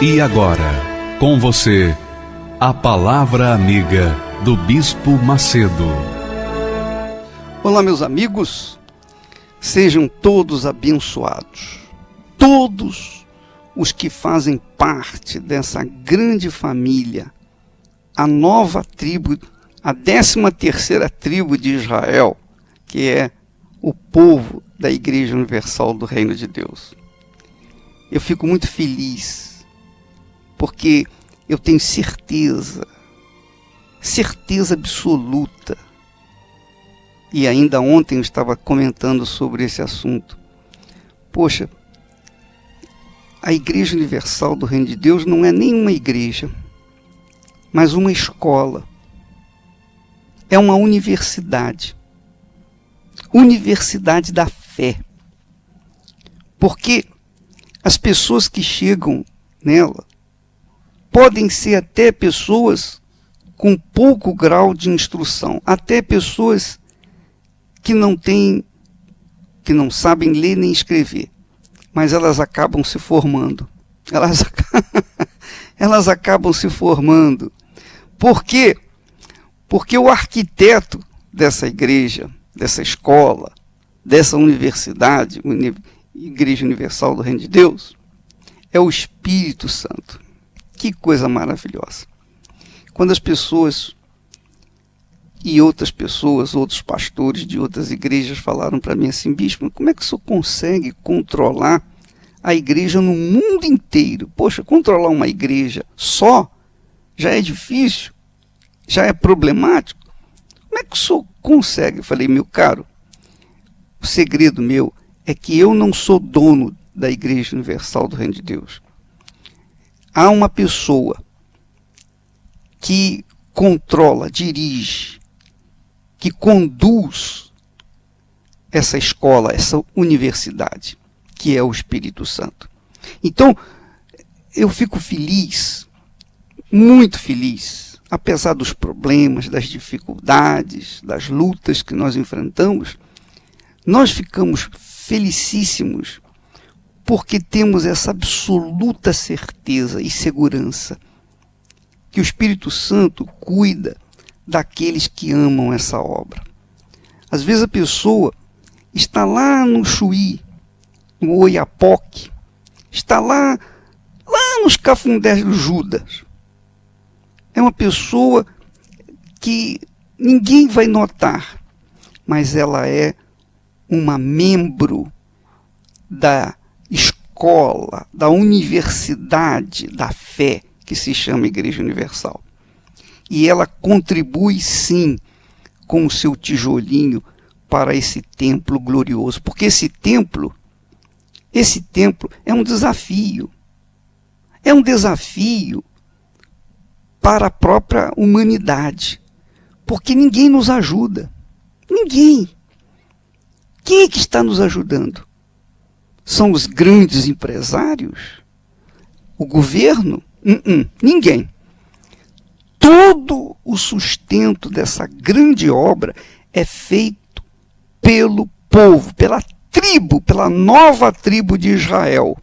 E agora, com você, a Palavra Amiga do Bispo Macedo. Olá, meus amigos, sejam todos abençoados. Todos os que fazem parte dessa grande família, a nova tribo, a 13ª tribo de Israel, que é o povo da Igreja Universal do Reino de Deus. Eu fico muito feliz, porque eu tenho certeza absoluta, e ainda ontem eu estava comentando sobre esse assunto. Poxa, a Igreja Universal do Reino de Deus não é nenhuma igreja, mas uma escola. É uma universidade. Universidade da fé. Porque as pessoas que chegam nela podem ser até pessoas com pouco grau de instrução, até pessoas que não sabem ler nem escrever, mas elas acabam se formando. Elas acabam se formando. Por quê? Porque o arquiteto dessa igreja, dessa escola, dessa universidade, Igreja Universal do Reino de Deus, é o Espírito Santo. Que coisa maravilhosa. Quando as pessoas e outras pessoas, outros pastores de outras igrejas falaram para mim assim: bispo, como é que o senhor consegue controlar a igreja no mundo inteiro? Poxa, controlar uma igreja só já é difícil, já é problemático. Como é que o senhor consegue? Eu falei: meu caro, o segredo meu é que eu não sou dono da Igreja Universal do Reino de Deus. Há uma pessoa que controla, dirige, que conduz essa escola, essa universidade, que é o Espírito Santo. Então, eu fico feliz, muito feliz, apesar dos problemas, das dificuldades, das lutas que nós enfrentamos, nós ficamos felicíssimos porque temos essa absoluta certeza e segurança que o Espírito Santo cuida daqueles que amam essa obra. Às vezes a pessoa está lá no Chuí, no Oiapoque, está lá nos cafundés do Judas. É uma pessoa que ninguém vai notar, mas ela é uma membro da escola, da universidade da fé, que se chama Igreja Universal. E ela contribui, sim, com o seu tijolinho para esse templo glorioso. Porque esse templo é um desafio. É um desafio para a própria humanidade. Porque ninguém nos ajuda. Ninguém. Quem é que está nos ajudando? São os grandes empresários? O governo? Ninguém. Todo o sustento dessa grande obra é feito pelo povo, pela tribo, pela nova tribo de Israel,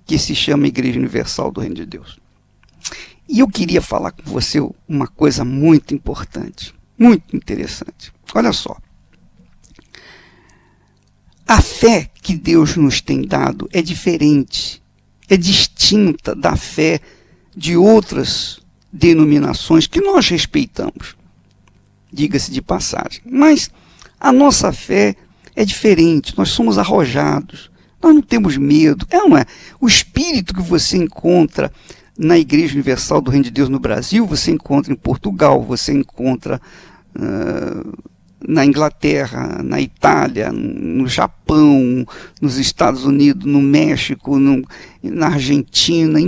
que se chama Igreja Universal do Reino de Deus. E eu queria falar com você uma coisa muito importante, muito interessante. Olha só. A fé que Deus nos tem dado é diferente, é distinta da fé de outras denominações que nós respeitamos, diga-se de passagem. Mas a nossa fé é diferente, nós somos arrojados, nós não temos medo. Não é? O espírito que você encontra na Igreja Universal do Reino de Deus no Brasil, você encontra em Portugal, você encontra na Inglaterra, na Itália, no Japão, nos Estados Unidos, no México, na Argentina,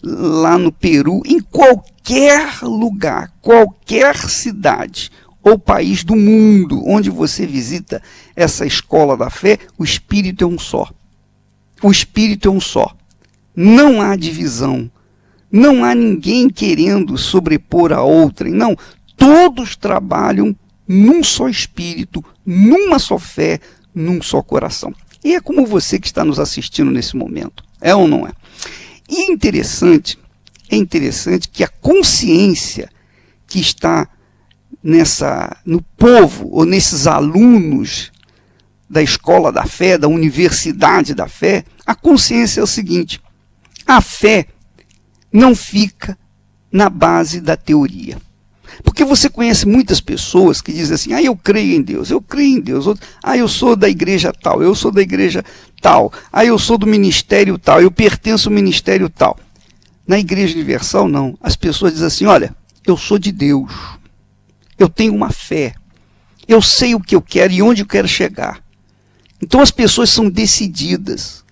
lá no Peru, em qualquer lugar, qualquer cidade ou país do mundo onde você visita essa escola da fé, o Espírito é um só. O Espírito é um só. Não há divisão. Não há ninguém querendo sobrepor a outrem. Não, todos trabalham num só Espírito, numa só fé, num só coração. E é como você que está nos assistindo nesse momento. É ou não é? E é interessante que a consciência que está no povo, ou nesses alunos da escola da fé, da universidade da fé, a consciência é o seguinte: a fé não fica na base da teoria. Porque você conhece muitas pessoas que dizem assim: eu creio em Deus, eu creio em Deus. Eu sou da igreja tal, eu sou da igreja tal. Eu sou do ministério tal, eu pertenço ao ministério tal. Na Igreja Universal, não. As pessoas dizem assim: olha, eu sou de Deus. Eu tenho uma fé. Eu sei o que eu quero e onde eu quero chegar. Então as pessoas são decididas.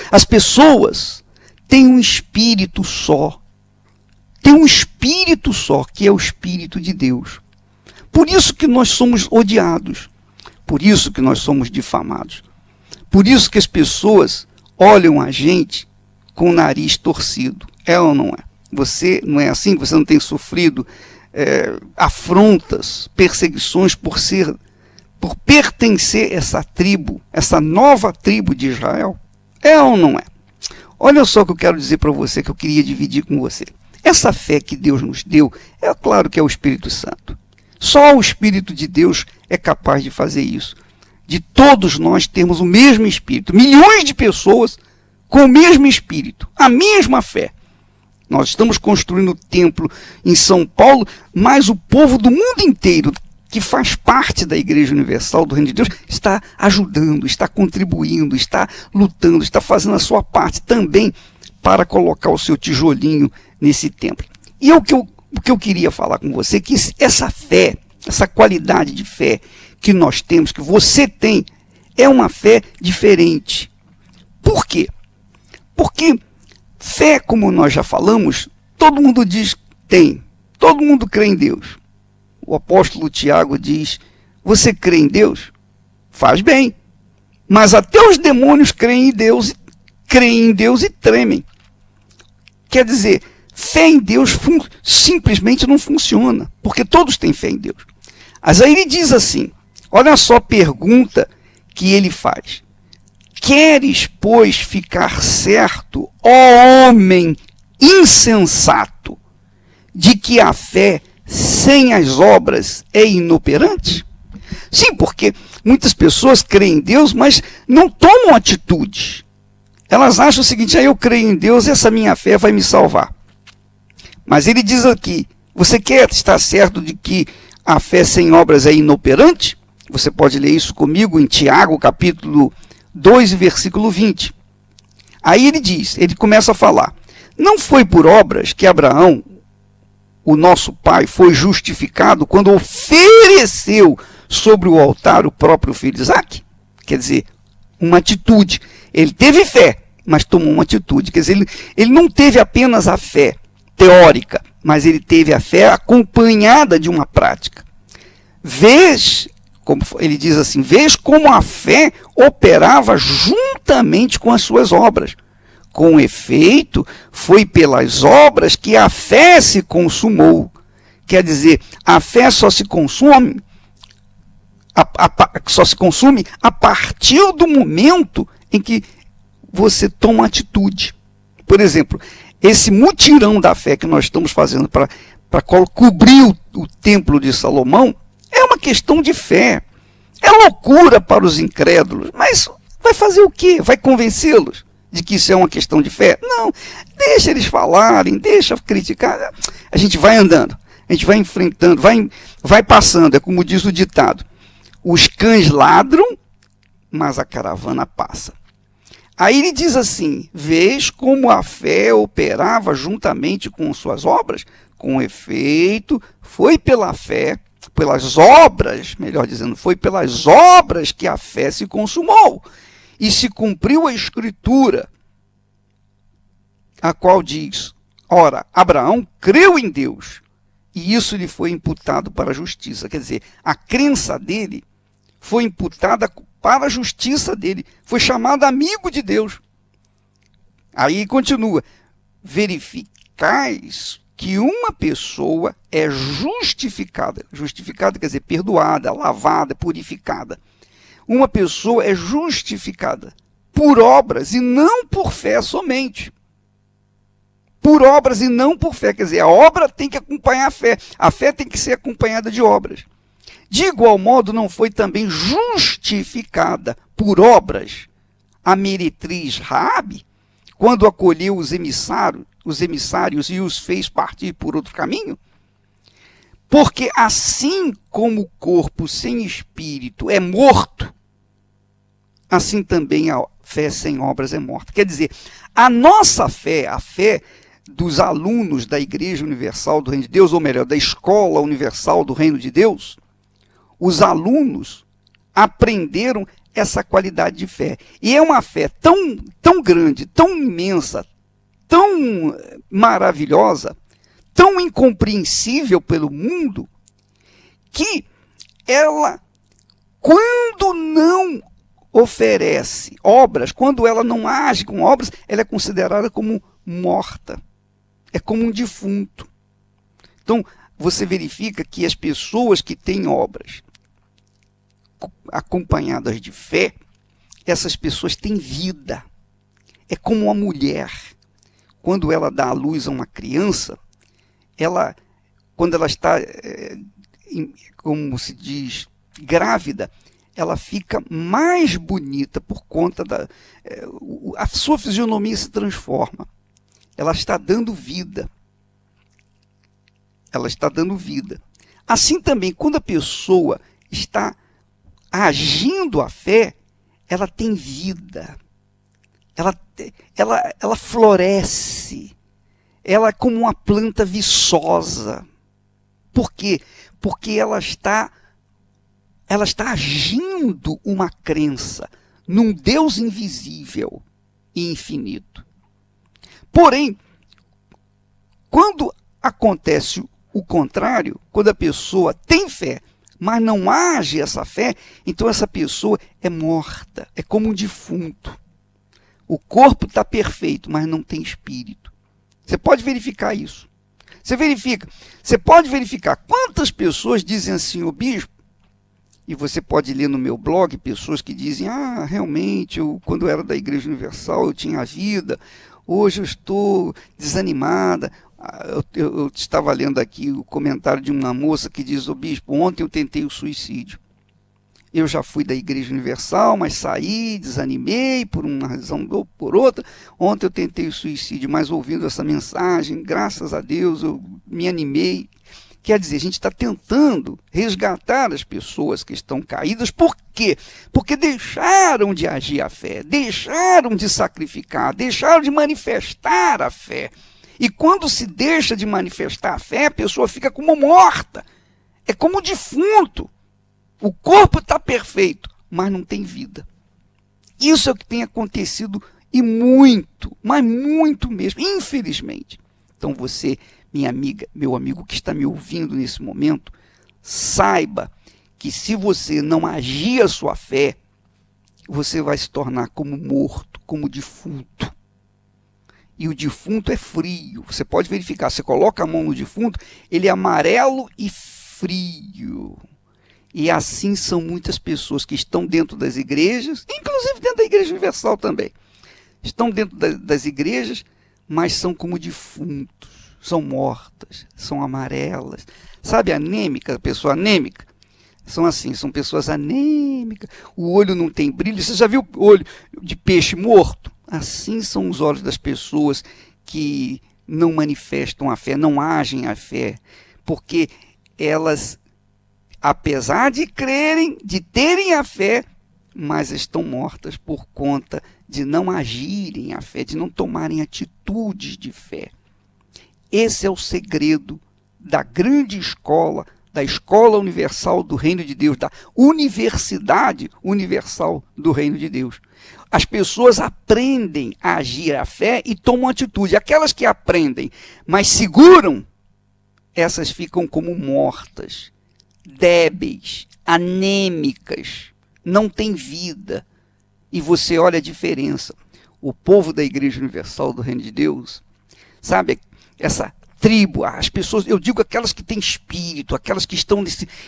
As pessoas têm um espírito só. Tem um espírito só, que é o Espírito de Deus. Por isso que nós somos odiados. Por isso que nós somos difamados. Por isso que as pessoas olham a gente com o nariz torcido. É ou não é? Você não é assim? Você não tem sofrido afrontas, perseguições por pertencer a essa tribo, essa nova tribo de Israel? É ou não é? Olha só o que eu quero dizer para você, que eu queria dividir com você. Essa fé que Deus nos deu, é claro que é o Espírito Santo. Só o Espírito de Deus é capaz de fazer isso. De todos nós termos o mesmo Espírito. Milhões de pessoas com o mesmo Espírito, a mesma fé. Nós estamos construindo o templo em São Paulo, mas o povo do mundo inteiro, que faz parte da Igreja Universal do Reino de Deus, está ajudando, está contribuindo, está lutando, está fazendo a sua parte também para colocar o seu tijolinho nesse templo. E o que eu queria falar com você, que essa fé, essa qualidade de fé que nós temos, que você tem, é uma fé diferente. Por quê? Porque fé, como nós já falamos, todo mundo diz que tem. Todo mundo crê em Deus. O apóstolo Tiago diz: você crê em Deus? Faz bem. Mas até os demônios creem em Deus e tremem. Quer dizer, fé em Deus simplesmente não funciona, porque todos têm fé em Deus. Mas aí ele diz assim, olha só a pergunta que ele faz: queres, pois, ficar certo, ó homem insensato, de que a fé sem as obras é inoperante? Sim, porque muitas pessoas creem em Deus, mas não tomam atitude. Elas acham o seguinte: eu creio em Deus, essa minha fé vai me salvar. Mas ele diz aqui: você quer estar certo de que a fé sem obras é inoperante? Você pode ler isso comigo em Tiago, capítulo 2, versículo 20. Aí ele começa a falar: não foi por obras que Abraão, o nosso pai, foi justificado quando ofereceu sobre o altar o próprio filho Isaque? Quer dizer, uma atitude. Ele teve fé, mas tomou uma atitude. Quer dizer, ele não teve apenas a fé teórica, mas ele teve a fé acompanhada de uma prática. Como ele diz assim, vês como a fé operava juntamente com as suas obras. Com efeito, foi pelas obras que a fé se consumou. Quer dizer, a fé só se consome a partir do momento em que você toma atitude. Por exemplo, esse mutirão da fé que nós estamos fazendo para cobrir o templo de Salomão é uma questão de fé. É loucura para os incrédulos, mas vai fazer o quê? Vai convencê-los de que isso é uma questão de fé? Não, deixa eles falarem, deixa criticar. A gente vai andando, a gente vai enfrentando, vai passando. É como diz o ditado: os cães ladram, mas a caravana passa. Aí ele diz assim: vês como a fé operava juntamente com suas obras? Com efeito, foi pela fé, pelas obras, melhor dizendo, foi pelas obras que a fé se consumou. E se cumpriu a Escritura, a qual diz: ora, Abraão creu em Deus, e isso lhe foi imputado para a justiça. Quer dizer, a crença dele foi imputada para a justiça dele, foi chamado amigo de Deus. Aí continua: verificais que uma pessoa é justificada. Justificada quer dizer perdoada, lavada, purificada. Uma pessoa é justificada por obras e não por fé somente. por obras e não por fé. Quer dizer, a obra tem que acompanhar a fé tem que ser acompanhada de obras. De igual modo, não foi também justificada por obras a meretriz Raabe, quando acolheu os emissários e os fez partir por outro caminho? Porque assim como o corpo sem espírito é morto, assim também a fé sem obras é morta. Quer dizer, a nossa fé, a fé dos alunos da Igreja Universal do Reino de Deus, ou melhor, da Escola Universal do Reino de Deus, os alunos aprenderam essa qualidade de fé. E é uma fé tão grande, tão imensa, tão maravilhosa, tão incompreensível pelo mundo, que ela, quando não oferece obras, quando ela não age com obras, ela é considerada como morta. É como um defunto. Então, você verifica que as pessoas que têm obras acompanhadas de fé, essas pessoas têm vida. É como uma mulher. Quando ela dá à luz a uma criança, quando ela está, como se diz, grávida, ela fica mais bonita por conta a sua fisionomia se transforma. Ela está dando vida. Ela está dando vida. Assim também, quando a pessoa está agindo a fé, ela tem vida. Ela floresce. Ela é como uma planta viçosa. Por quê? Porque ela está agindo uma crença num Deus invisível e infinito. Porém, quando acontece o contrário, quando a pessoa tem fé, mas não age essa fé, então essa pessoa é morta, é como um defunto. O corpo está perfeito, mas não tem espírito. Você pode verificar isso. Você pode verificar quantas pessoas dizem assim, o bispo, e você pode ler no meu blog pessoas que dizem, realmente, quando eu era da Igreja Universal eu tinha vida, hoje eu estou desanimada. Eu estava lendo aqui o comentário de uma moça que diz, bispo, ontem eu tentei o suicídio. Eu já fui da Igreja Universal, mas saí, desanimei por uma razão ou por outra. Ontem eu tentei o suicídio, mas ouvindo essa mensagem, graças a Deus, eu me animei. Quer dizer, a gente está tentando resgatar as pessoas que estão caídas. Por quê? Porque deixaram de agir a fé, deixaram de sacrificar, deixaram de manifestar a fé. E quando se deixa de manifestar a fé, a pessoa fica como morta. É como um defunto. O corpo está perfeito, mas não tem vida. Isso é o que tem acontecido e muito, mas muito mesmo, infelizmente. Então você, minha amiga, meu amigo que está me ouvindo nesse momento, saiba que se você não agir a sua fé, você vai se tornar como morto, como defunto. E o defunto é frio. Você pode verificar, você coloca a mão no defunto, ele é amarelo e frio. E assim são muitas pessoas que estão dentro das igrejas, inclusive dentro da Igreja Universal também. Estão dentro das igrejas, mas são como defuntos, são mortas, são amarelas. Sabe anêmica, a pessoa anêmica? São assim, são pessoas anêmicas, o olho não tem brilho. Você já viu o olho de peixe morto? Assim são os olhos das pessoas que não manifestam a fé, não agem a fé, porque elas, apesar de crerem, de terem a fé, mas estão mortas por conta de não agirem a fé, de não tomarem atitudes de fé. Esse é o segredo da grande escola, da Escola Universal do Reino de Deus, da Universidade Universal do Reino de Deus. As pessoas aprendem a agir a fé e tomam atitude. Aquelas que aprendem, mas seguram, essas ficam como mortas, débeis, anêmicas, não têm vida. E você olha a diferença. O povo da Igreja Universal do Reino de Deus, sabe, essa tribo, as pessoas, eu digo aquelas que têm espírito, aquelas que estão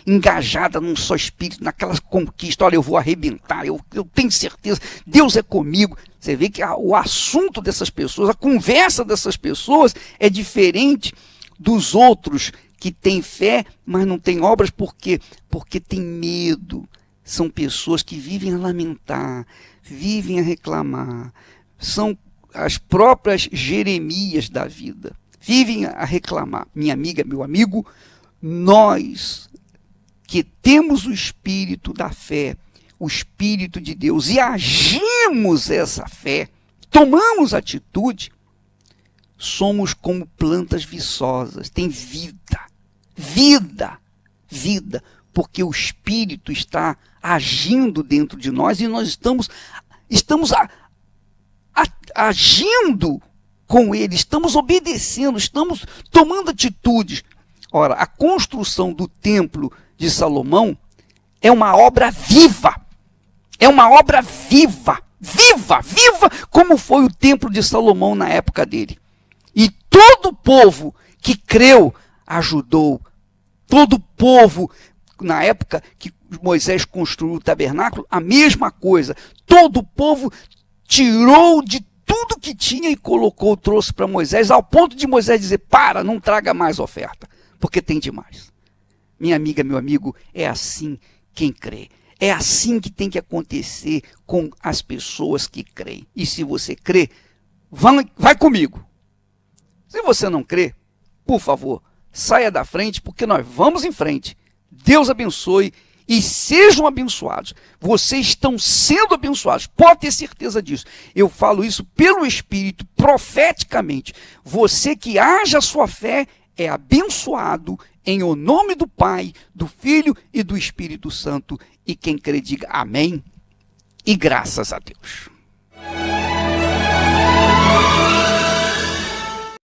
engajadas num só espírito, naquela conquista, olha, eu vou arrebentar, eu tenho certeza, Deus é comigo. Você vê que o assunto dessas pessoas, a conversa dessas pessoas é diferente dos outros que têm fé, mas não têm obras. Por quê? Porque tem medo. São pessoas que vivem a lamentar, vivem a reclamar. São as próprias Jeremias da vida. Vivem a reclamar. Minha amiga, meu amigo, nós que temos o espírito da fé, o Espírito de Deus, e agimos essa fé, tomamos atitude, somos como plantas viçosas, tem vida, porque o Espírito está agindo dentro de nós e nós estamos agindo com Ele, estamos obedecendo, estamos tomando atitudes. Ora, a construção do templo de Salomão é uma obra viva. É uma obra viva, como foi o templo de Salomão na época dele. E todo o povo que creu ajudou. Todo o povo, na época que Moisés construiu o tabernáculo, a mesma coisa. Todo o povo tirou de tudo que tinha e colocou, trouxe para Moisés, ao ponto de Moisés dizer, para, não traga mais oferta, porque tem demais. Minha amiga, meu amigo, é assim quem crê. É assim que tem que acontecer com as pessoas que creem. E se você crê, vai comigo. Se você não crê, por favor, saia da frente, porque nós vamos em frente. Deus abençoe e sejam abençoados. Vocês estão sendo abençoados, pode ter certeza disso. Eu falo isso pelo Espírito, profeticamente. Você que age a sua fé é abençoado em o nome do Pai, do Filho e do Espírito Santo. E quem crê diga amém e graças a Deus.